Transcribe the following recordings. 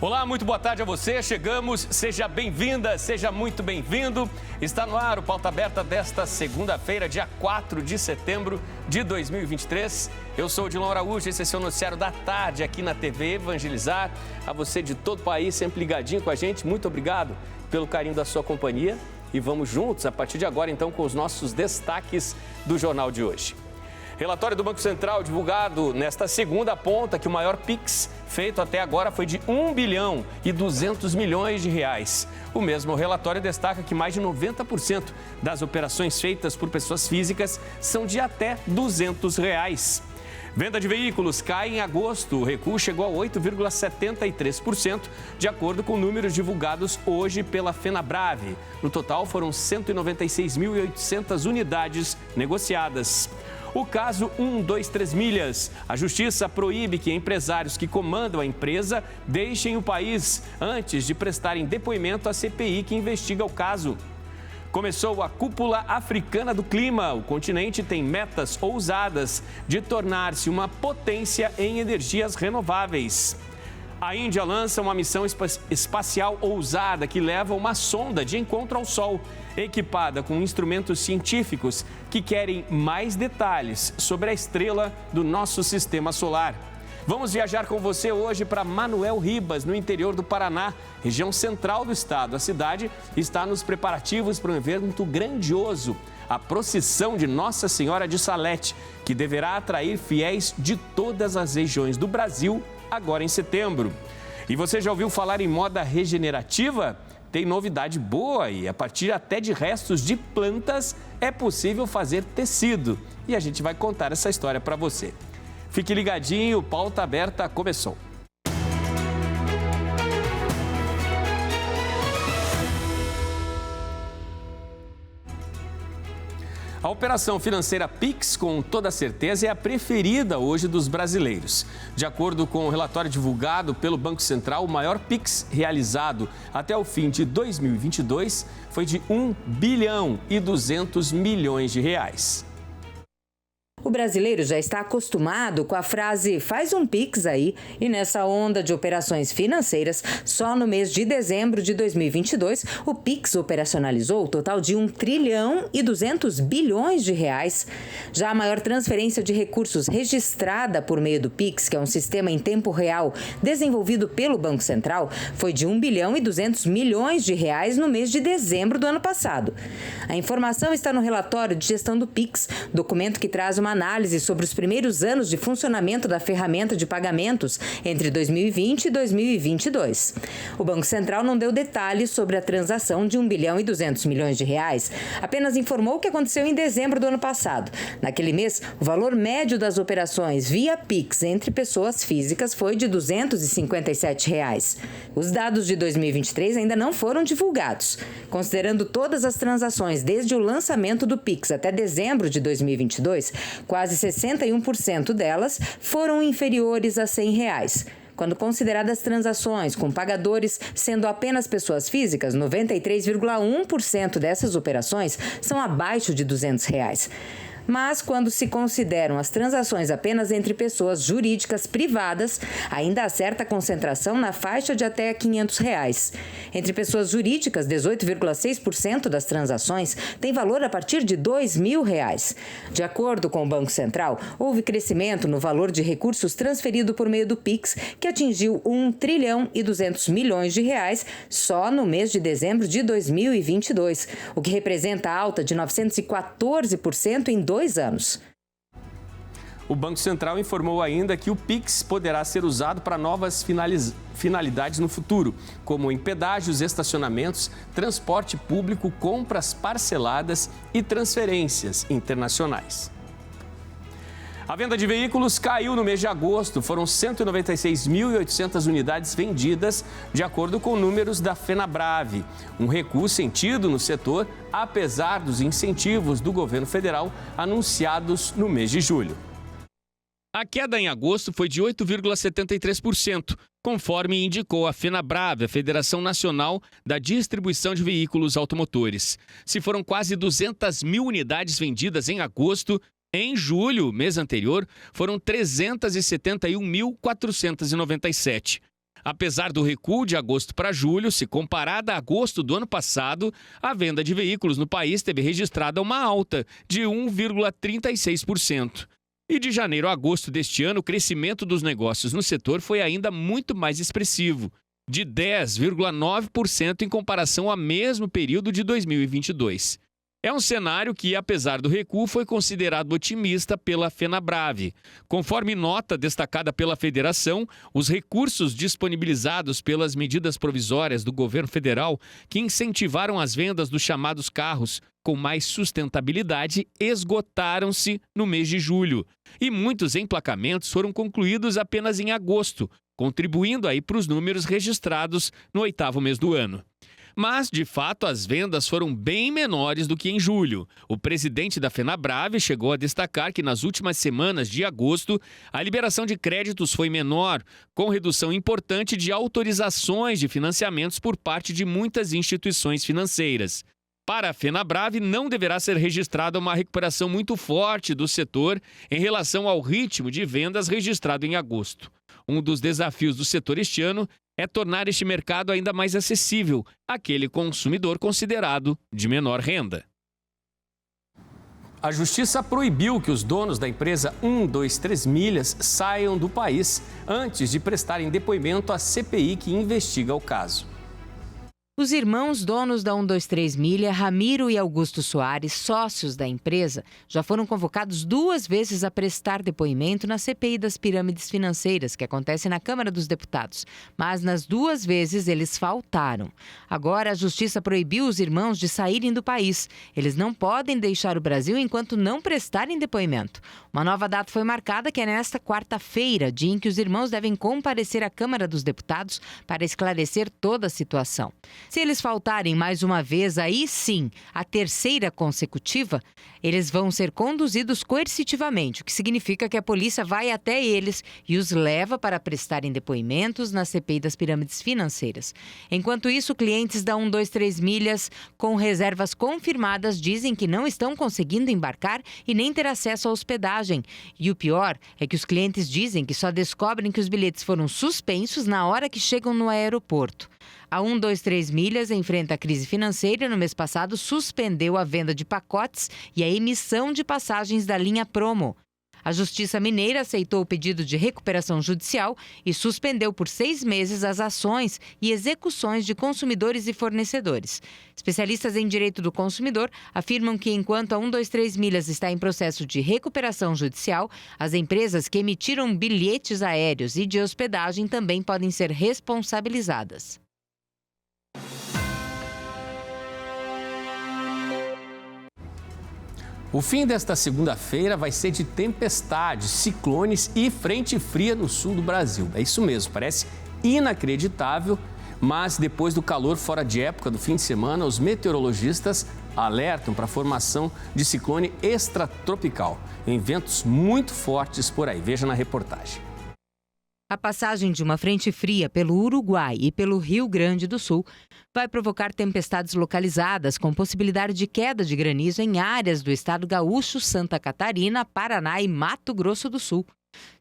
Olá, muito boa tarde a você. Chegamos, seja bem-vinda, seja muito bem-vindo. Está no ar o Pauta Aberta desta segunda-feira, dia 4 de setembro de 2023. Eu sou o Dilon Araújo, esse é seu noticiário da tarde aqui na TV Evangelizar. A você de todo o país, sempre ligadinho com a gente, muito obrigado pelo carinho da sua companhia. E vamos juntos, a partir de agora, então, com os nossos destaques do jornal de hoje. Relatório do Banco Central divulgado nesta segunda aponta que o maior Pix feito até agora foi de 1 bilhão e 200 milhões de reais. O mesmo relatório destaca que mais de 90% das operações feitas por pessoas físicas são de até R$ 200. Venda de veículos cai em agosto. O recuo chegou a 8,73%, de acordo com números divulgados hoje pela Fenabrave. No total, foram 196.800 unidades negociadas. O caso 123 Milhas. A Justiça proíbe que empresários que comandam a empresa deixem o país antes de prestarem depoimento à CPI que investiga o caso. Começou a Cúpula Africana do Clima. O continente tem metas ousadas de tornar-se uma potência em energias renováveis. A Índia lança uma missão espacial ousada que leva uma sonda de encontro ao Sol, equipada com instrumentos científicos que querem mais detalhes sobre a estrela do nosso sistema solar. Vamos viajar com você hoje para Manoel Ribas, no interior do Paraná, região central do estado. A cidade está nos preparativos para um evento grandioso, a procissão de Nossa Senhora de Salete, que deverá atrair fiéis de todas as regiões do Brasil agora em setembro. E você já ouviu falar em moda regenerativa? Tem novidade boa e a partir até de restos de plantas é possível fazer tecido. E a gente vai contar essa história para você. Fique ligadinho, o Pauta Aberta começou. A operação financeira Pix, com toda certeza, é a preferida hoje dos brasileiros. De acordo com o relatório divulgado pelo Banco Central, o maior Pix realizado até o fim de 2022 foi de 1 bilhão e 200 milhões de reais. O brasileiro já está acostumado com a frase "faz um Pix aí", e nessa onda de operações financeiras, só no mês de dezembro de 2022, o Pix operacionalizou o total de 1 trilhão e 200 bilhões de reais. Já a maior transferência de recursos registrada por meio do Pix, que é um sistema em tempo real desenvolvido pelo Banco Central, foi de 1 bilhão e 200 milhões de reais no mês de dezembro do ano passado. A informação está no relatório de gestão do Pix, documento que traz uma análise sobre os primeiros anos de funcionamento da ferramenta de pagamentos entre 2020 e 2022. O Banco Central não deu detalhes sobre a transação de 1 bilhão e 200 milhões de reais, apenas informou o que aconteceu em dezembro do ano passado. Naquele mês, o valor médio das operações via Pix entre pessoas físicas foi de R$ 257 reais. Os dados de 2023 ainda não foram divulgados. Considerando todas as transações desde o lançamento do Pix até dezembro de 2022, quase 61% delas foram inferiores a R$ 100 reais. Quando consideradas transações com pagadores sendo apenas pessoas físicas, 93,1% dessas operações são abaixo de R$ 200 reais. Mas, quando se consideram as transações apenas entre pessoas jurídicas privadas, ainda há certa concentração na faixa de até R$ 500 reais. Entre pessoas jurídicas, 18,6% das transações têm valor a partir de R$ 2.000 reais. De acordo com o Banco Central, houve crescimento no valor de recursos transferido por meio do Pix, que atingiu 1 trilhão e 200 milhões de reais só no mês de dezembro de 2022, o que representa alta de 914% em 2 anos. O Banco Central informou ainda que o Pix poderá ser usado para novas finalidades no futuro, como em pedágios, estacionamentos, transporte público, compras parceladas e transferências internacionais. A venda de veículos caiu no mês de agosto. Foram 196.800 unidades vendidas, de acordo com números da Fenabrave. Um recuo sentido no setor, apesar dos incentivos do governo federal anunciados no mês de julho. A queda em agosto foi de 8,73%, conforme indicou a Fenabrave, a Federação Nacional da Distribuição de Veículos Automotores. Se foram quase 200 mil unidades vendidas em agosto, em julho, mês anterior, foram 371.497. Apesar do recuo de agosto para julho, se comparada a agosto do ano passado, a venda de veículos no país teve registrada uma alta de 1,36%. E de janeiro a agosto deste ano, o crescimento dos negócios no setor foi ainda muito mais expressivo, de 10,9% em comparação ao mesmo período de 2022. É um cenário que, apesar do recuo, foi considerado otimista pela FenaBrave. Conforme nota destacada pela federação, os recursos disponibilizados pelas medidas provisórias do governo federal, que incentivaram as vendas dos chamados carros com mais sustentabilidade, esgotaram-se no mês de julho. E muitos emplacamentos foram concluídos apenas em agosto, contribuindo aí para os números registrados no 8º mês do ano. Mas, de fato, as vendas foram bem menores do que em julho. O presidente da FenaBrave chegou a destacar que nas últimas semanas de agosto, a liberação de créditos foi menor, com redução importante de autorizações de financiamentos por parte de muitas instituições financeiras. Para a FenaBrave, não deverá ser registrada uma recuperação muito forte do setor em relação ao ritmo de vendas registrado em agosto. Um dos desafios do setor este ano é tornar este mercado ainda mais acessível àquele consumidor considerado de menor renda. A Justiça proibiu que os donos da empresa 123 Milhas saiam do país antes de prestarem depoimento à CPI que investiga o caso. Os irmãos donos da 123 Milha, Ramiro e Augusto Soares, sócios da empresa, já foram convocados 2 vezes a prestar depoimento na CPI das pirâmides financeiras, que acontece na Câmara dos Deputados. Mas nas 2 vezes eles faltaram. Agora a Justiça proibiu os irmãos de saírem do país. Eles não podem deixar o Brasil enquanto não prestarem depoimento. Uma nova data foi marcada, que é nesta quarta-feira, dia em que os irmãos devem comparecer à Câmara dos Deputados para esclarecer toda a situação. Se eles faltarem mais uma vez, aí sim, a 3ª consecutiva, eles vão ser conduzidos coercitivamente, o que significa que a polícia vai até eles e os leva para prestarem depoimentos na CPI das pirâmides financeiras. Enquanto isso, clientes da 123 Milhas com reservas confirmadas dizem que não estão conseguindo embarcar e nem ter acesso à hospedagem. E o pior é que os clientes dizem que só descobrem que os bilhetes foram suspensos na hora que chegam no aeroporto. A 123 Milhas enfrenta a crise financeira e no mês passado suspendeu a venda de pacotes e a emissão de passagens da linha Promo. A Justiça Mineira aceitou o pedido de recuperação judicial e suspendeu por 6 meses as ações e execuções de consumidores e fornecedores. Especialistas em direito do consumidor afirmam que enquanto a 123 Milhas está em processo de recuperação judicial, as empresas que emitiram bilhetes aéreos e de hospedagem também podem ser responsabilizadas. O fim desta segunda-feira vai ser de tempestades, ciclones e frente fria no sul do Brasil. É isso mesmo, parece inacreditável, mas depois do calor fora de época do fim de semana, os meteorologistas alertam para a formação de ciclone extratropical, em ventos muito fortes por aí. Veja na reportagem. A passagem de uma frente fria pelo Uruguai e pelo Rio Grande do Sul vai provocar tempestades localizadas com possibilidade de queda de granizo em áreas do estado gaúcho, Santa Catarina, Paraná e Mato Grosso do Sul.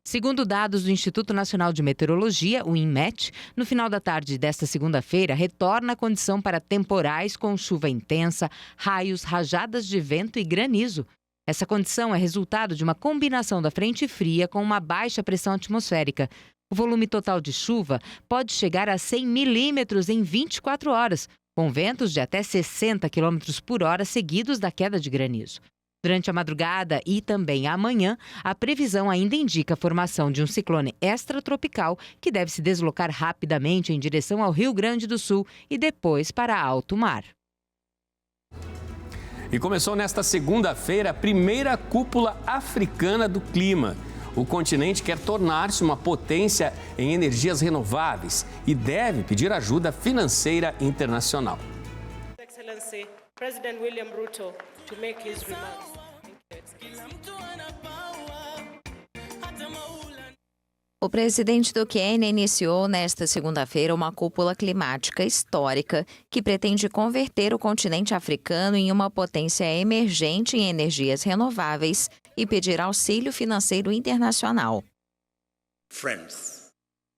Segundo dados do Instituto Nacional de Meteorologia, o INMET, no final da tarde desta segunda-feira, retorna a condição para temporais com chuva intensa, raios, rajadas de vento e granizo. Essa condição é resultado de uma combinação da frente fria com uma baixa pressão atmosférica. O volume total de chuva pode chegar a 100 milímetros em 24 horas, com ventos de até 60 km por hora seguidos da queda de granizo. Durante a madrugada e também amanhã, a previsão ainda indica a formação de um ciclone extratropical que deve se deslocar rapidamente em direção ao Rio Grande do Sul e depois para alto mar. E começou nesta segunda-feira a primeira cúpula africana do clima. O continente quer tornar-se uma potência em energias renováveis e deve pedir ajuda financeira internacional. Excellency, President William Ruto, to make his remarks. O presidente do Quênia iniciou nesta segunda-feira uma cúpula climática histórica que pretende converter o continente africano em uma potência emergente em energias renováveis e pedir auxílio financeiro internacional. Friends,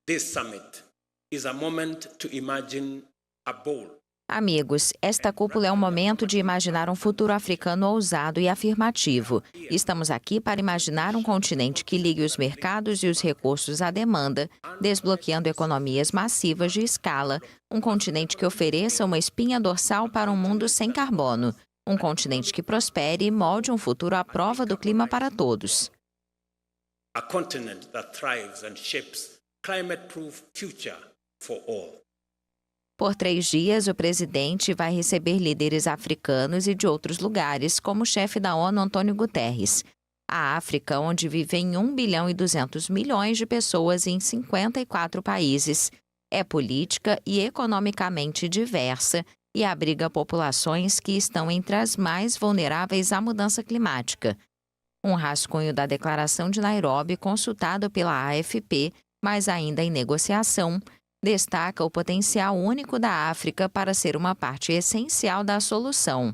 this summit is a moment to imagine a bold. Amigos, esta cúpula é um momento de imaginar um futuro africano ousado e afirmativo. Estamos aqui para imaginar um continente que ligue os mercados e os recursos à demanda, desbloqueando economias massivas de escala, um continente que ofereça uma espinha dorsal para um mundo sem carbono, um continente que prospere e molde um futuro à prova do clima para todos. A continent that thrives and shapes climate-proof future for all. Por 3 dias, o presidente vai receber líderes africanos e de outros lugares, como o chefe da ONU, Antônio Guterres. A África, onde vivem 1 bilhão e 200 milhões de pessoas em 54 países, é política e economicamente diversa e abriga populações que estão entre as mais vulneráveis à mudança climática. Um rascunho da Declaração de Nairobi, consultado pela AFP, mas ainda em negociação, destaca o potencial único da África para ser uma parte essencial da solução.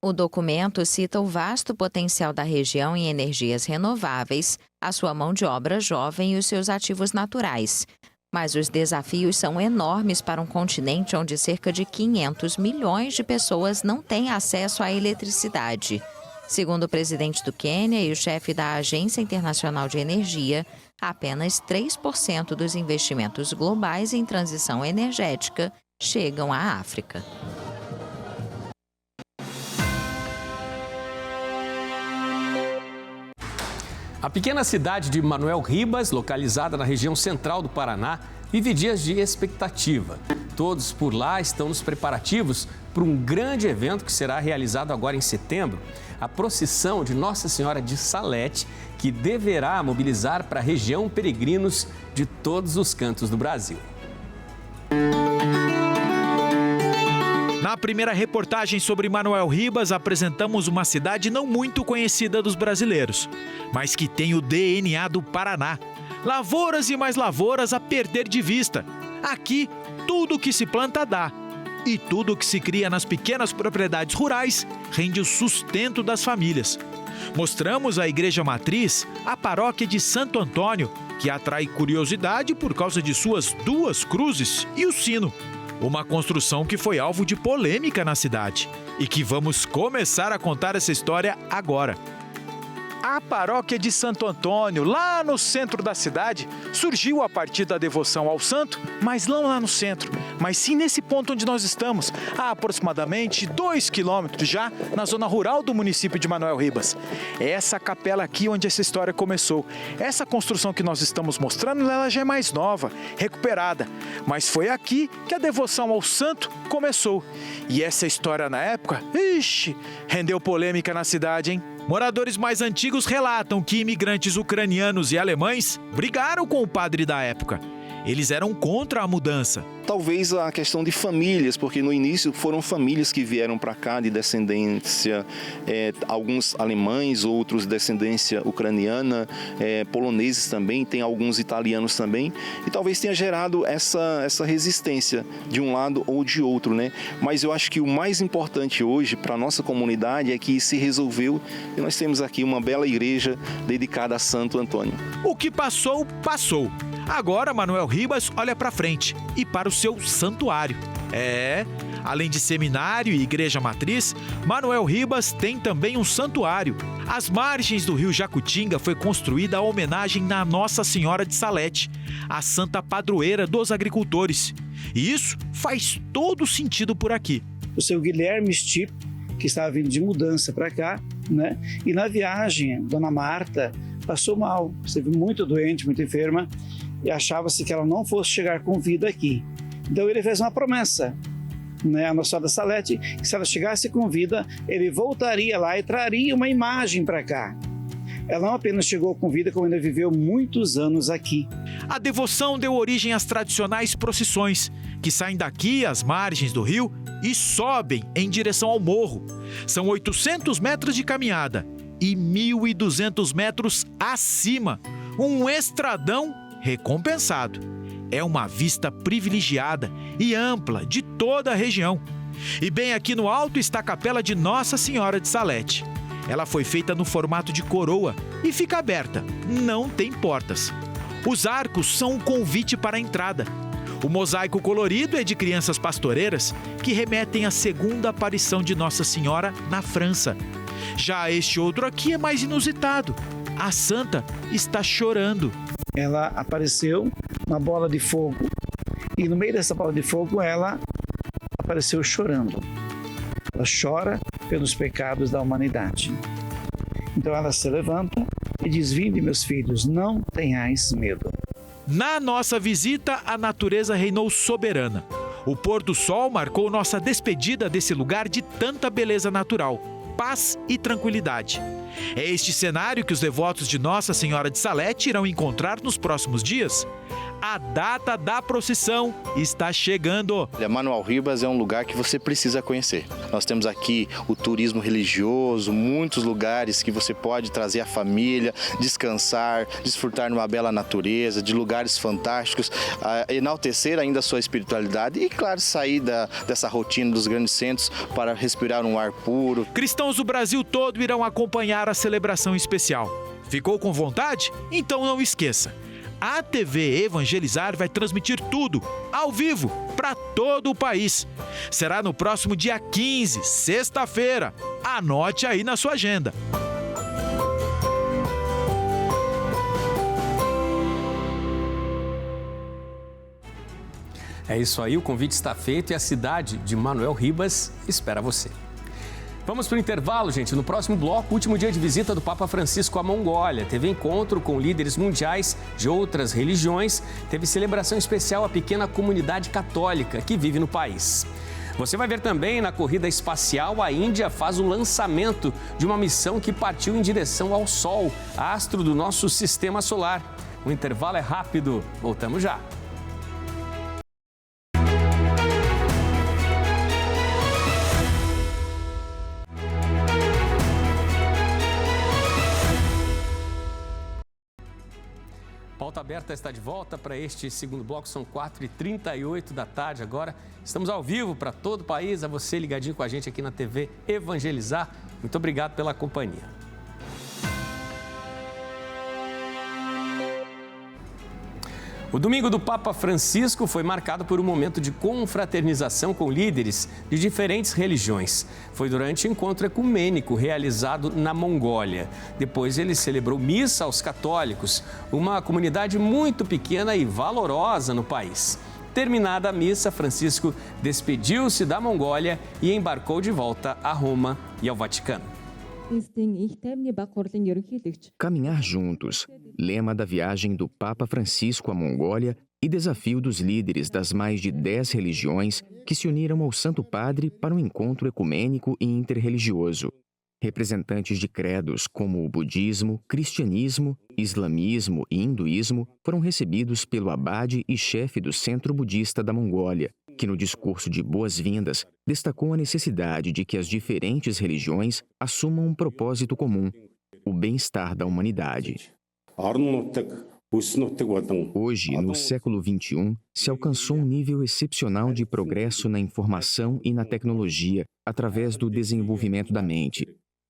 O documento cita o vasto potencial da região em energias renováveis, a sua mão de obra jovem e os seus ativos naturais. Mas os desafios são enormes para um continente onde cerca de 500 milhões de pessoas não têm acesso à eletricidade. Segundo o presidente do Quênia e o chefe da Agência Internacional de Energia, apenas 3% dos investimentos globais em transição energética chegam à África. A pequena cidade de Manoel Ribas, localizada na região central do Paraná, vive dias de expectativa. Todos por lá estão nos preparativos para um grande evento que será realizado agora em setembro, a procissão de Nossa Senhora de Salete, que deverá mobilizar para a região peregrinos de todos os cantos do Brasil. Na primeira reportagem sobre Manoel Ribas, apresentamos uma cidade não muito conhecida dos brasileiros, mas que tem o DNA do Paraná. Lavouras e mais lavouras a perder de vista. Aqui, tudo que se planta dá. E tudo que se cria nas pequenas propriedades rurais rende o sustento das famílias. Mostramos a Igreja Matriz, a paróquia de Santo Antônio, que atrai curiosidade por causa de suas 2 cruzes e o sino. Uma construção que foi alvo de polêmica na cidade e que vamos começar a contar essa história agora. A paróquia de Santo Antônio, lá no centro da cidade, surgiu a partir da devoção ao santo, mas não lá no centro, mas sim nesse ponto onde nós estamos, a aproximadamente 2 quilômetros já na zona rural do município de Manoel Ribas. É essa capela aqui onde essa história começou. Essa construção que nós estamos mostrando, ela já é mais nova, recuperada, mas foi aqui que a devoção ao santo começou. E essa história na época, rendeu polêmica na cidade, hein? Moradores mais antigos relatam que imigrantes ucranianos e alemães brigaram com o padre da época. Eles eram contra a mudança. Talvez a questão de famílias, porque no início foram famílias que vieram para cá de descendência, alguns alemães, outros descendência ucraniana, poloneses também, tem alguns italianos também, e talvez tenha gerado essa resistência de um lado ou de outro, né? Mas eu acho que o mais importante hoje para a nossa comunidade é que se resolveu e nós temos aqui uma bela igreja dedicada a Santo Antônio. O que passou, passou. Agora, Manoel Ribas olha para frente e para o seu santuário. Além de seminário e igreja matriz, Manoel Ribas tem também um santuário. Às margens do rio Jacutinga foi construída a homenagem à Nossa Senhora de Salete, a santa padroeira dos agricultores. E isso faz todo sentido por aqui. O seu Guilherme Stipp, que estava vindo de mudança para cá, né? E na viagem, Dona Marta passou mal, esteve muito doente, muito enferma, e achava-se que ela não fosse chegar com vida aqui. Então ele fez uma promessa, né, a Nossa Senhora da Salete, que se ela chegasse com vida, ele voltaria lá e traria uma imagem para cá. Ela não apenas chegou com vida, como ainda viveu muitos anos aqui. A devoção deu origem às tradicionais procissões, que saem daqui, às margens do rio, e sobem em direção ao morro. São 800 metros de caminhada e 1.200 metros acima. Um estradão recompensado. É uma vista privilegiada e ampla de toda a região. E bem aqui no alto está a capela de Nossa Senhora de Salete. Ela foi feita no formato de coroa e fica aberta, não tem portas. Os arcos são um convite para a entrada. O mosaico colorido é de crianças pastoreiras que remetem à segunda aparição de Nossa Senhora na França. Já este outro aqui é mais inusitado. A santa está chorando. Ela apareceu uma bola de fogo e no meio dessa bola de fogo ela apareceu chorando. Ela chora pelos pecados da humanidade. Então ela se levanta e diz: vinde, meus filhos, não tenhais medo. Na nossa visita, a natureza reinou soberana. O pôr do sol marcou nossa despedida desse lugar de tanta beleza natural, paz e tranquilidade. É este cenário que os devotos de Nossa Senhora de Salete irão encontrar nos próximos dias. A data da procissão está chegando. Manuel Ribas é um lugar que você precisa conhecer. Nós temos aqui o turismo religioso, muitos lugares que você pode trazer a família, descansar, desfrutar numa bela natureza, de lugares fantásticos, enaltecer ainda a sua espiritualidade e, claro, sair dessa rotina dos grandes centros para respirar um ar puro. Cristãos do Brasil todo irão acompanhar a celebração especial. Ficou com vontade? Então não esqueça. A TV Evangelizar vai transmitir tudo, ao vivo, para todo o país. Será no próximo dia 15, sexta-feira. Anote aí na sua agenda. É isso aí, o convite está feito e a cidade de Manuel Ribas espera você. Vamos para o intervalo, gente. No próximo bloco, último dia de visita do Papa Francisco à Mongólia. Teve encontro com líderes mundiais de outras religiões. Teve celebração especial à pequena comunidade católica que vive no país. Você vai ver também na corrida espacial, a Índia faz o lançamento de uma missão que partiu em direção ao Sol, astro do nosso sistema solar. O intervalo é rápido. Voltamos já. Pauta Aberta está de volta para este segundo bloco, são 4h38 da tarde agora. Estamos ao vivo para todo o país, a você ligadinho com a gente aqui na TV Evangelizar. Muito obrigado pela companhia. O domingo do Papa Francisco foi marcado por um momento de confraternização com líderes de diferentes religiões. Foi durante o encontro ecumênico realizado na Mongólia. Depois ele celebrou missa aos católicos, uma comunidade muito pequena e valorosa no país. Terminada a missa, Francisco despediu-se da Mongólia e embarcou de volta a Roma e ao Vaticano. Caminhar juntos, lema da viagem do Papa Francisco à Mongólia e desafio dos líderes das mais de 10 religiões que se uniram ao Santo Padre para um encontro ecumênico e interreligioso. Representantes de credos como o budismo, cristianismo, islamismo e hinduísmo foram recebidos pelo abade e chefe do Centro Budista da Mongólia, que no discurso de boas-vindas destacou a necessidade de que as diferentes religiões assumam um propósito comum, o bem-estar da humanidade. Hoje, no século XXI, se alcançou um nível excepcional de progresso na informação e na tecnologia através do desenvolvimento da mente.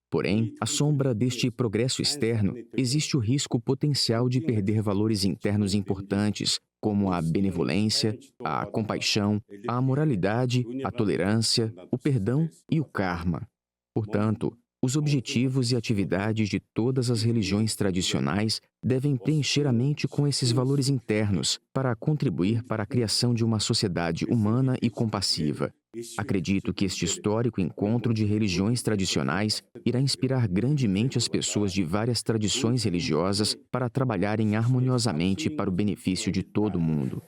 Porém, à sombra deste progresso externo, existe o risco potencial de perder valores internos importantes, como a benevolência, a compaixão, a moralidade, a tolerância, o perdão e o karma. Portanto, os objetivos e atividades de todas as religiões tradicionais devem preencher a mente com esses valores internos para contribuir para a criação de uma sociedade humana e compassiva. Acredito que este histórico encontro de religiões tradicionais irá inspirar grandemente as pessoas de várias tradições religiosas para trabalharem harmoniosamente para o benefício de todo o mundo.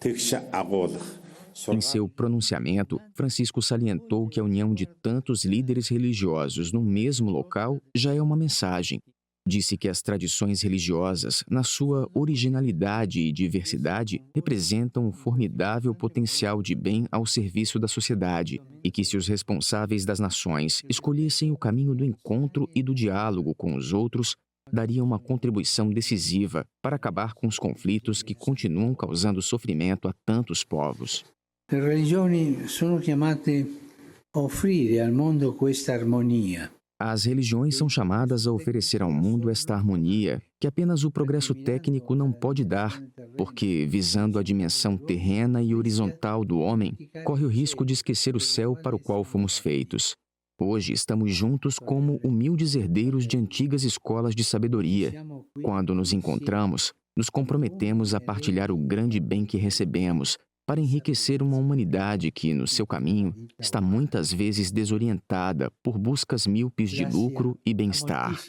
Em seu pronunciamento, Francisco salientou que a união de tantos líderes religiosos no mesmo local já é uma mensagem. Disse que as tradições religiosas, na sua originalidade e diversidade, representam um formidável potencial de bem ao serviço da sociedade e que se os responsáveis das nações escolhessem o caminho do encontro e do diálogo com os outros, daria uma contribuição decisiva para acabar com os conflitos que continuam causando sofrimento a tantos povos. Le religioni sono chiamate a offrire al mondo questa armonia. As religiões são chamadas a oferecer ao mundo esta harmonia que apenas o progresso técnico não pode dar, porque, visando a dimensão terrena e horizontal do homem, corre o risco de esquecer o céu para o qual fomos feitos. Hoje estamos juntos como humildes herdeiros de antigas escolas de sabedoria. Quando nos encontramos, nos comprometemos a partilhar o grande bem que recebemos, para enriquecer uma humanidade que, no seu caminho, está muitas vezes desorientada por buscas míopes de lucro e bem-estar.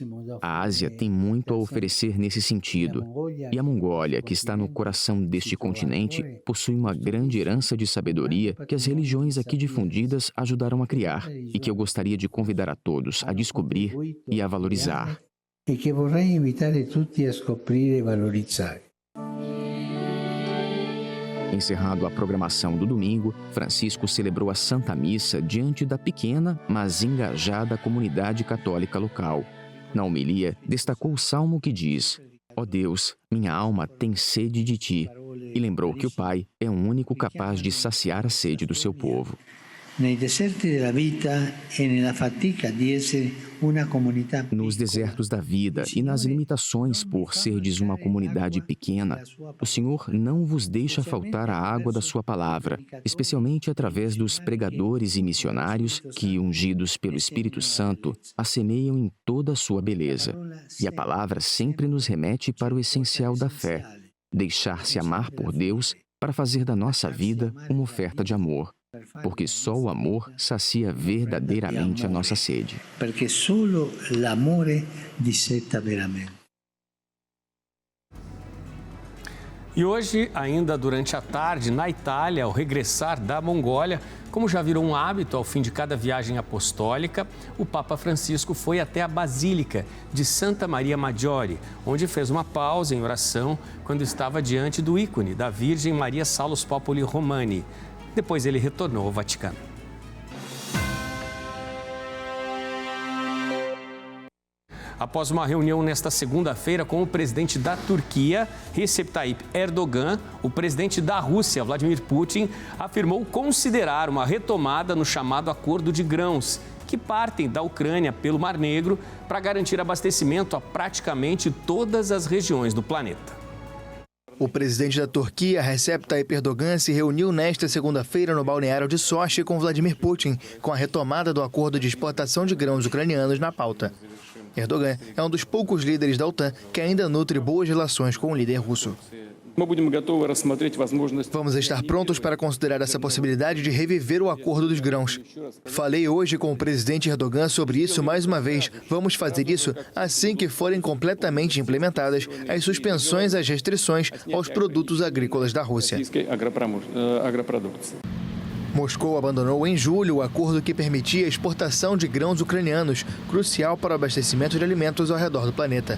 A Ásia tem muito a oferecer nesse sentido, e a Mongólia, que está no coração deste continente, possui uma grande herança de sabedoria que as religiões aqui difundidas ajudaram a criar e que eu gostaria de convidar a todos a descobrir e a valorizar. E que vorrei invitare tutti a scoprire e valorizzare. Encerrado a programação do domingo, Francisco celebrou a Santa Missa diante da pequena, mas engajada comunidade católica local. Na homilia, destacou o salmo que diz: «Ó Deus, minha alma tem sede de ti», e lembrou que o Pai é o único capaz de saciar a sede do seu povo. Nos desertos da vida e nas limitações por serdes uma comunidade pequena, o Senhor não vos deixa faltar a água da sua palavra, especialmente através dos pregadores e missionários que, ungidos pelo Espírito Santo, a semeiam em toda a sua beleza. E a palavra sempre nos remete para o essencial da fé, deixar-se amar por Deus para fazer da nossa vida uma oferta de amor. Porque só o amor sacia verdadeiramente a nossa sede. Porque solo l'amore disseta veramente. E hoje, ainda durante a tarde, na Itália, ao regressar da Mongólia, como já virou um hábito ao fim de cada viagem apostólica, o Papa Francisco foi até a Basílica de Santa Maria Maggiore, onde fez uma pausa em oração quando estava diante do ícone da Virgem Maria Salus Populi Romani. Depois ele retornou ao Vaticano. Após uma reunião nesta segunda-feira com o presidente da Turquia, Recep Tayyip Erdogan, o presidente da Rússia, Vladimir Putin, afirmou considerar uma retomada no chamado Acordo de Grãos, que partem da Ucrânia pelo Mar Negro para garantir abastecimento a praticamente todas as regiões do planeta. O presidente da Turquia, Recep Tayyip Erdogan, se reuniu nesta segunda-feira no balneário de Sochi com Vladimir Putin, com a retomada do acordo de exportação de grãos ucranianos na pauta. Erdogan é um dos poucos líderes da OTAN que ainda nutre boas relações com o líder russo. Vamos estar prontos para considerar essa possibilidade de reviver o acordo dos grãos. Falei hoje com o presidente Erdogan sobre isso mais uma vez. Vamos fazer isso assim que forem completamente implementadas as suspensões às restrições aos produtos agrícolas da Rússia. Moscou abandonou em julho o acordo que permitia a exportação de grãos ucranianos, crucial para o abastecimento de alimentos ao redor do planeta.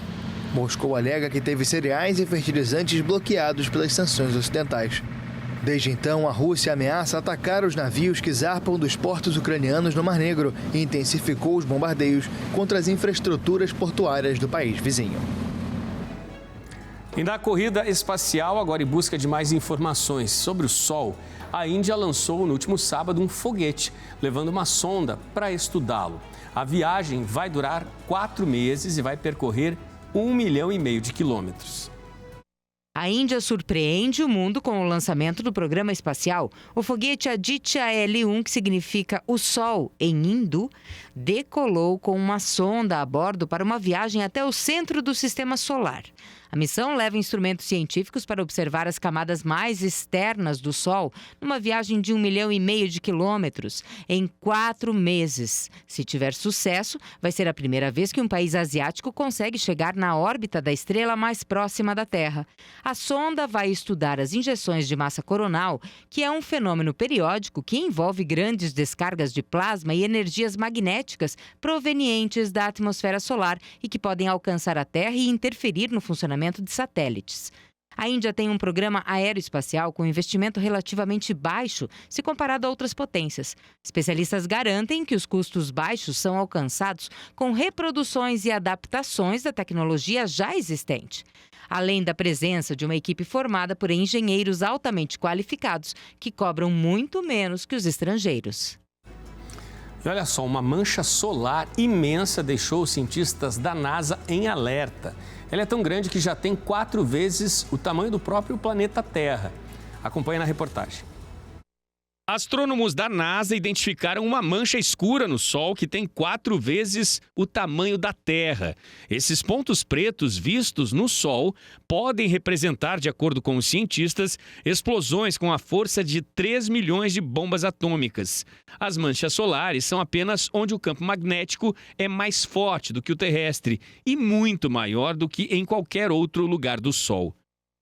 Moscou alega que teve cereais e fertilizantes bloqueados pelas sanções ocidentais. Desde então, a Rússia ameaça atacar os navios que zarpam dos portos ucranianos no Mar Negro e intensificou os bombardeios contra as infraestruturas portuárias do país vizinho. E na corrida espacial, agora em busca de mais informações sobre o Sol, a Índia lançou no último sábado um foguete, levando uma sonda para estudá-lo. A viagem vai durar 4 meses e vai percorrer 1,5 milhão de quilômetros. A Índia surpreende o mundo com o lançamento do programa espacial. O foguete Aditya L1, que significa o Sol em hindu, decolou com uma sonda a bordo para uma viagem até o centro do sistema solar. A missão leva instrumentos científicos para observar as camadas mais externas do Sol numa viagem de 1,5 milhão de quilômetros em 4 meses. Se tiver sucesso, vai ser a primeira vez que um país asiático consegue chegar na órbita da estrela mais próxima da Terra. A sonda vai estudar as injeções de massa coronal, que é um fenômeno periódico que envolve grandes descargas de plasma e energias magnéticas provenientes da atmosfera solar e que podem alcançar a Terra e interferir no funcionamento de satélites. A Índia tem um programa aeroespacial com investimento relativamente baixo se comparado a outras potências. Especialistas garantem que os custos baixos são alcançados com reproduções e adaptações da tecnologia já existente, além da presença de uma equipe formada por engenheiros altamente qualificados que cobram muito menos que os estrangeiros. E olha só, uma mancha solar imensa deixou os cientistas da NASA em alerta. Ela é tão grande que já tem 4 vezes o tamanho do próprio planeta Terra. Acompanhe na reportagem. Astrônomos da NASA identificaram uma mancha escura no Sol que tem 4 vezes o tamanho da Terra. Esses pontos pretos vistos no Sol podem representar, de acordo com os cientistas, explosões com a força de 3 milhões de bombas atômicas. As manchas solares são apenas onde o campo magnético é mais forte do que o terrestre e muito maior do que em qualquer outro lugar do Sol.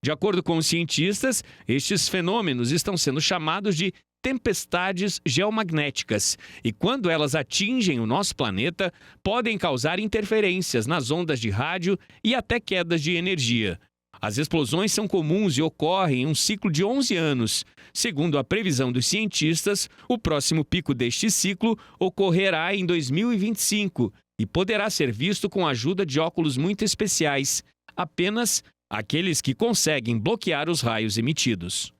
De acordo com os cientistas, estes fenômenos estão sendo chamados de tempestades geomagnéticas e, quando elas atingem o nosso planeta, podem causar interferências nas ondas de rádio e até quedas de energia. As explosões são comuns e ocorrem em um ciclo de 11 anos. Segundo a previsão dos cientistas, o próximo pico deste ciclo ocorrerá em 2025 e poderá ser visto com a ajuda de óculos muito especiais, apenas aqueles que conseguem bloquear os raios emitidos.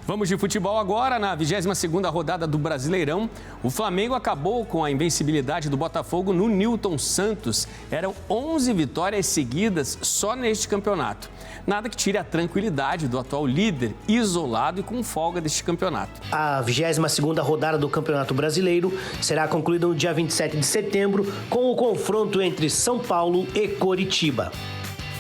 Vamos de futebol agora. Na 22ª rodada do Brasileirão, o Flamengo acabou com a invencibilidade do Botafogo no Newton Santos. Eram 11 vitórias seguidas só neste campeonato. Nada que tire a tranquilidade do atual líder, isolado e com folga deste campeonato. A 22ª rodada do Campeonato Brasileiro será concluída no dia 27 de setembro com o confronto entre São Paulo e Coritiba.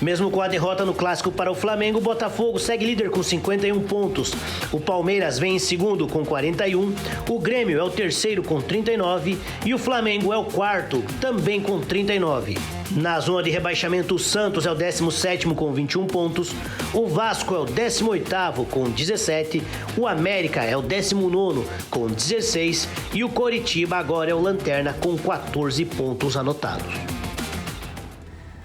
Mesmo com a derrota no Clássico para o Flamengo, o Botafogo segue líder com 51 pontos. O Palmeiras vem em segundo com 41, o Grêmio é o terceiro com 39 e o Flamengo é o quarto, também com 39. Na zona de rebaixamento, o Santos é o 17º com 21 pontos, o Vasco é o 18º com 17, o América é o 19º com 16 e o Coritiba agora é o lanterna com 14 pontos anotados.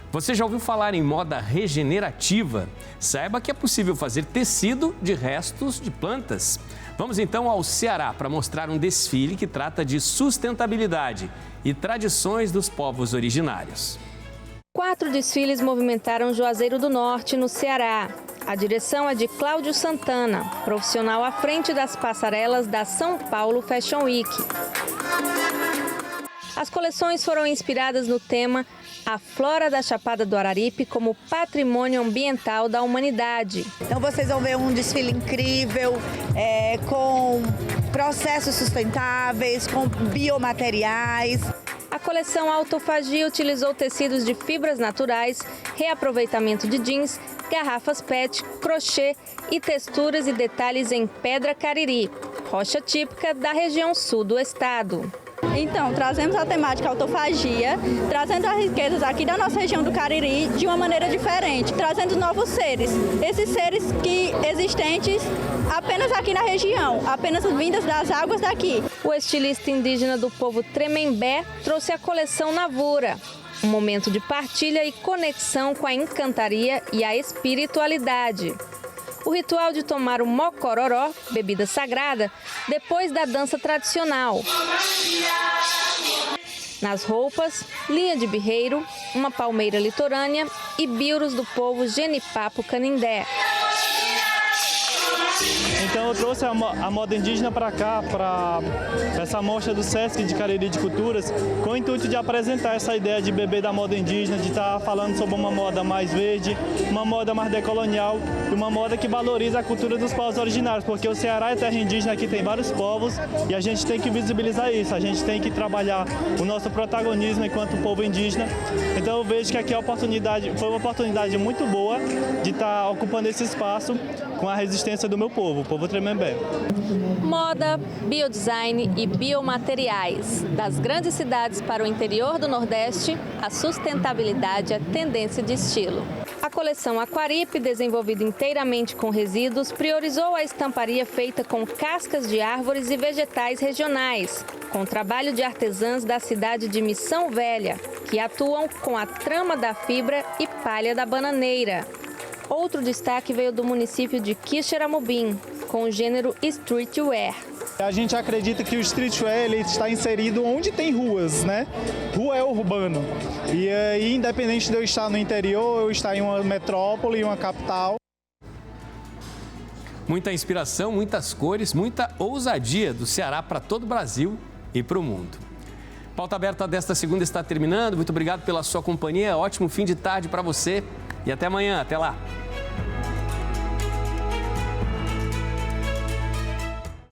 Você já ouviu falar em moda regenerativa? Saiba que é possível fazer tecido de restos de plantas. Vamos então ao Ceará para mostrar um desfile que trata de sustentabilidade e tradições dos povos originários. 4 desfiles movimentaram Juazeiro do Norte, no Ceará. A direção é de Cláudio Santana, profissional à frente das passarelas da São Paulo Fashion Week. As coleções foram inspiradas no tema A Flora da Chapada do Araripe como patrimônio ambiental da humanidade. Então vocês vão ver um desfile incrível, com processos sustentáveis, com biomateriais. A coleção Autofagia utilizou tecidos de fibras naturais, reaproveitamento de jeans, garrafas PET, crochê e texturas e detalhes em pedra cariri, rocha típica da região sul do estado. Então, trazemos a temática autofagia, trazendo as riquezas aqui da nossa região do Cariri de uma maneira diferente, trazendo novos seres, esses seres que existentes apenas aqui na região, apenas vindas das águas daqui. O estilista indígena do povo Tremembé trouxe a coleção Navura, um momento de partilha e conexão com a encantaria e a espiritualidade. O ritual de tomar o mocororó, bebida sagrada, depois da dança tradicional. Nas roupas, linha de birreiro, uma palmeira litorânea e biuros do povo Genipapo Canindé. Então eu trouxe a moda indígena para cá, para essa mostra do Sesc de Cariri de Culturas, com o intuito de apresentar essa ideia de beber da moda indígena, de estar falando sobre uma moda mais verde, uma moda mais decolonial e uma moda que valoriza a cultura dos povos originários, porque o Ceará é terra indígena, aqui tem vários povos e a gente tem que visibilizar isso, a gente tem que trabalhar o nosso protagonismo enquanto povo indígena. Então eu vejo que aqui foi uma oportunidade muito boa de estar ocupando esse espaço com a resistência do meu povo, o povo Tremembé. Moda, biodesign e biomateriais. Das grandes cidades para o interior do Nordeste, a sustentabilidade é tendência de estilo. A coleção Aquaripe, desenvolvida inteiramente com resíduos, priorizou a estamparia feita com cascas de árvores e vegetais regionais, com trabalho de artesãs da cidade de Missão Velha, que atuam com a trama da fibra e palha da bananeira. Outro destaque veio do município de Quixeramobim, com o gênero streetwear. A gente acredita que o streetwear ele está inserido onde tem ruas, né? Rua é urbano. E aí, independente de eu estar no interior, eu estar em uma metrópole, uma capital. Muita inspiração, muitas cores, muita ousadia do Ceará para todo o Brasil e para o mundo. Pauta Aberta desta segunda está terminando. Muito obrigado pela sua companhia. Ótimo fim de tarde para você e até amanhã. Até lá.